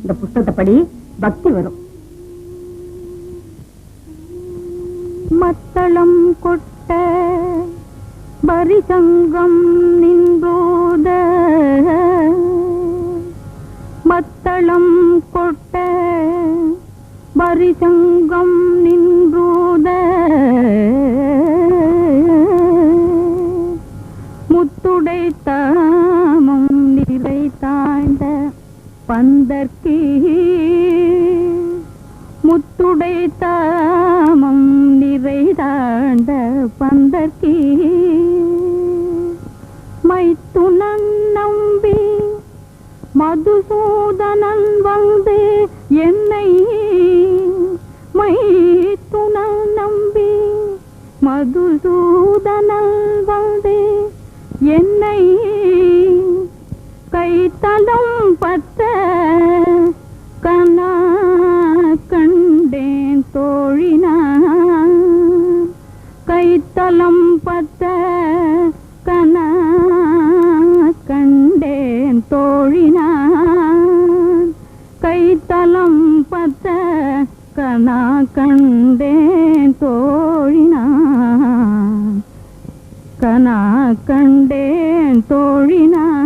இந்த புஸ்தகத்தை படி, பக்தி வரும். மத்தளம் கொட்ட பரிசங்கம் நின்றோத, மத்தளம் கொட்ட பரிசங்கம் நின்றோத, முத்துடை தாமம் நிறை தாழ்ந்த பந்தர்க்கி, முத்துடை தாமம் நிறை தாழ்ந்த பந்தர்க்கி, மைத்துனன் நம்பி மதுசூதனன் வந்து என்னை, மைத்துனன் நம்பி மதுசூதனன் வந்து என்னை, கைத்தலம் பத்த கனா கண்டேன் தோழினான், கைத்தலம் பத்த கனா கண்டேன் தோழினான், கைத்தலம் பத்த கனா கண்டேன் தோழினான், கனா கண்டேன் தோழினான்.